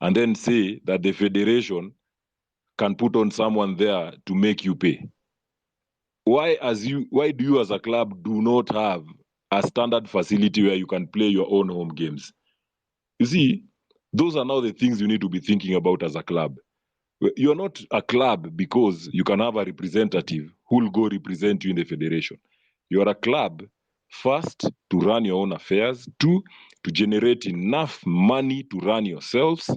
and then say that the federation can put on someone there to make you pay? Why do you as a club do not have a standard facility where you can play your own home games? You see, those are now the things you need to be thinking about as a club. You're not a club because you can have a representative who will go represent you in the federation. You're a club, first, to run your own affairs, two, to generate enough money to run yourselves,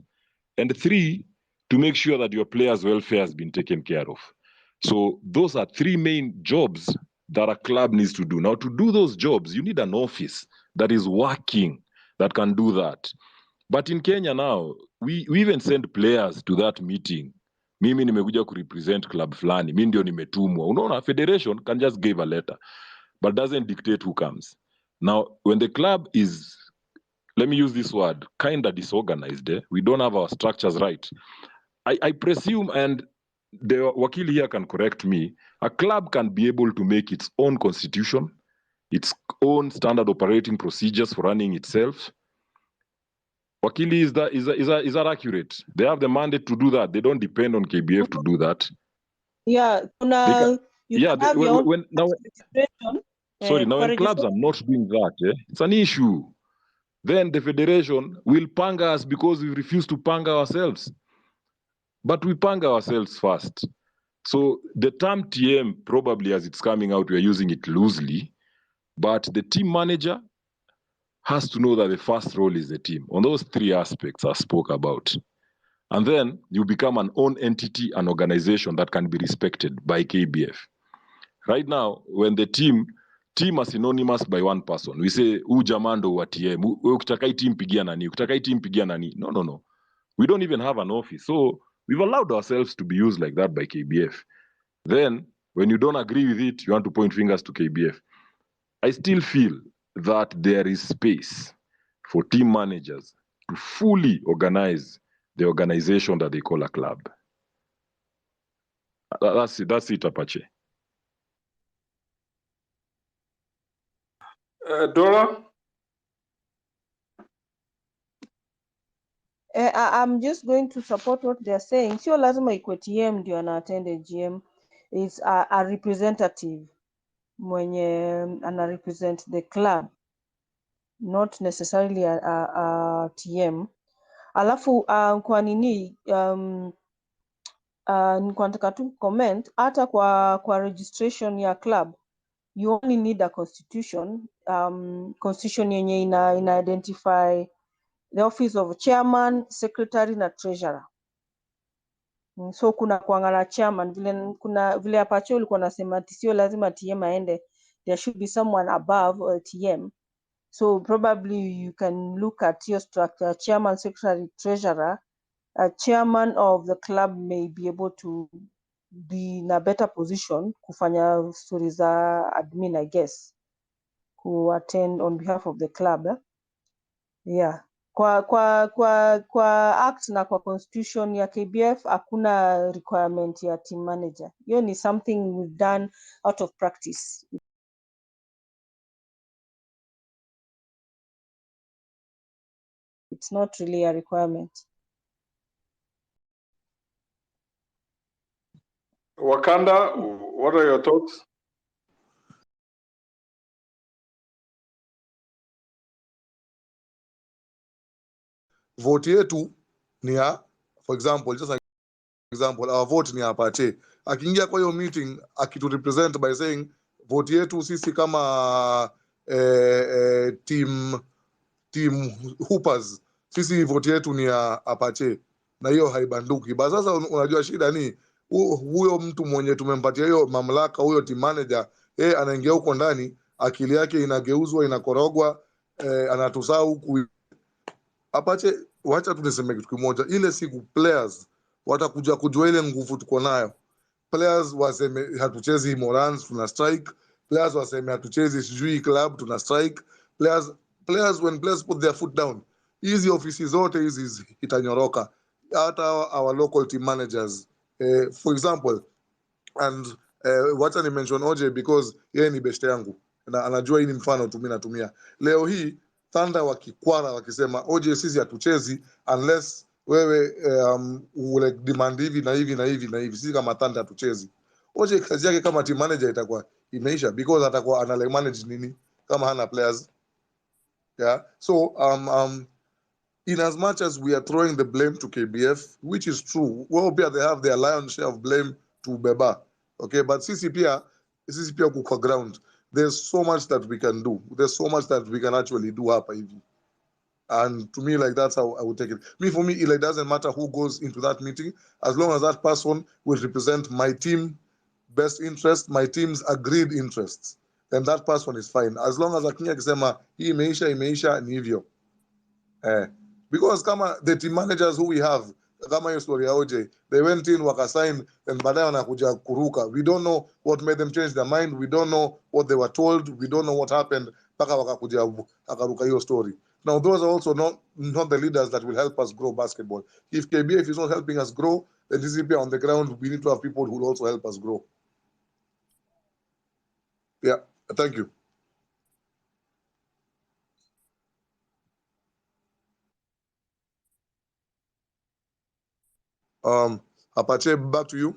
and three, to make sure that your players' welfare has been taken care of. So those are three main jobs that a club needs to do. Now, to do those jobs, you need an office that is working, that can do that. But in Kenya now, we even send players to that meeting. Mimi nimekuja kurepresent club fulani, mimi ndio nimetumwa. Unaona, federation can just give a letter, but doesn't dictate who comes. Now, when the club is, let me use this word, kind of disorganized, we don't have our structures right. I presume, and the wakili here can correct me, a club can be able to make its own constitution, its own standard operating procedures for running itself. Wakili, is that accurate? They have the mandate to do that. They don't depend on KBF to do that. Yeah, now when clubs are not doing that, it's an issue. Then the federation will pang us because we refuse to pang ourselves. But we pang ourselves first. So the term TM, probably as it's coming out, we're using it loosely, but the team manager has to know that the first role is the team on those three aspects I spoke about. And then you become an own entity, an organization that can be respected by KBF. Right now, when the team are synonymous by one person, we say, jamando wa TM, ukitakai team pigia nani, ukitakai team pigia nani. No. We don't even have an office. So we've allowed ourselves to be used like that by KBF. Then, when you don't agree with it, you want to point fingers to KBF. I still feel that there is space for team managers to fully organize the organization that they call a club. That's it, Apache. Dora? I'm just going to support what they're saying. Sio lazima ikuwe TM ndio ana attend GM. It's a representative mwenye ana represent the club, not necessarily a TM. Alafu kwa nini nilikuwa nataka tu comment hata kwa registration ya club you only need a constitution. Constitution yenye ina identify the office of chairman, secretary na treasurer. So kuna kuangala chairman, vile Apache ulikuwa nasema sio lazima TM aende, there should be someone above TM. So probably you can look at your structure, chairman, secretary, treasurer. A chairman of the club may be able to be in a better position kufanya stories za admin, I guess, who attend on behalf of the club. Yeah. Kwa act na kwa constitution ya KBF hakuna requirement ya team manager. Hiyo ni something we've done out of practice. It's not really a requirement. Wakanda, what are your thoughts? Vote yetu ni ya, for example, just an example, our vote ni ya Apache. Akiingia kwa hiyo meeting, akitu represent by saying, vote yetu sisi kama team hoopers, sisi vote yetu ni ya Apache. Na hiyo haibanduki. Ba sasa unajua shida ni, huyo mtu mwenye tumempatia hiyo mamlaka, huyo team manager, anaingia huko ndani, akili yake inageuzwa, inakorogwa, anatusahau Apache. Wacha tuniseme kitu kimoja, ile siku players watakuja kujua ile nguvu tuko nayo. Players waseme hatuchezi Morans, tuna strike. Players waseme hatuchezi sijui club, tuna strike. Players when players put their foot down, hizi ofisi zote hizi itanyoroka. Hata our local team managers, for example, and wacha ni mention OJ because yeye ni best yangu na anajua hii ni mfano tu mimi natumia. Leo hii Thunder wakikwara wakisema OJ sisi hatuchezi unless wewe ule demand hivi na hivi na hivi na hivi, sisi kama Thunder tuchezi. Oje kazi yake kama team manager itakuwa imeisha, because atakuwa ana manage nini kama hana players. Yeah, so in as much as we are throwing the blame to KBF, which is true, well, they have their lion's share of blame to Beba, okay, but sisi pia kuko ground, there's so much that we can do, there's so much that we can actually do hapa hivi. And to me, like, that's how I would take it. For me, it doesn't matter who goes into that meeting, as long as that person will represent my team best interest, my team's agreed interests, then that person is fine. As long as akinya kisema hii imeisha ni hivyo. Because kama the team managers who we have, kama hiyo story ya OJ, they went in wakasign and baadaye wanakuja kuruka. We don't know what made them change their mind. We don't know what they were told. We don't know what happened mpaka wakakuja akaruka hiyo story. Now those are also not the leaders that will help us grow basketball. If KBF is not helping us grow, then DCP on the ground, we need to have people who will also help us grow. Yeah, thank you. Apache, back to you.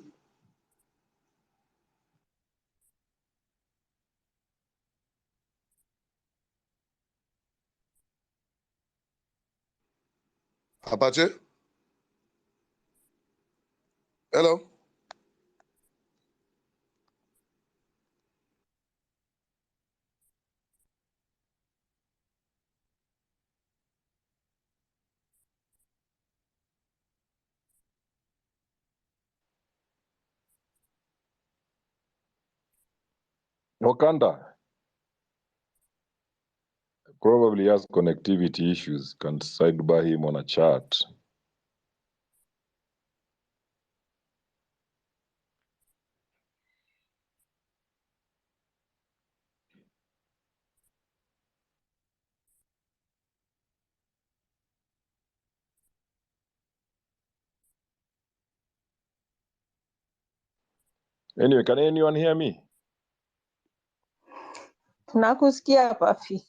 Apache? Hello? Wakanda probably has connectivity issues. Can sidebar him on a chat. Anyway, can anyone hear me? Nakusikia Pafi.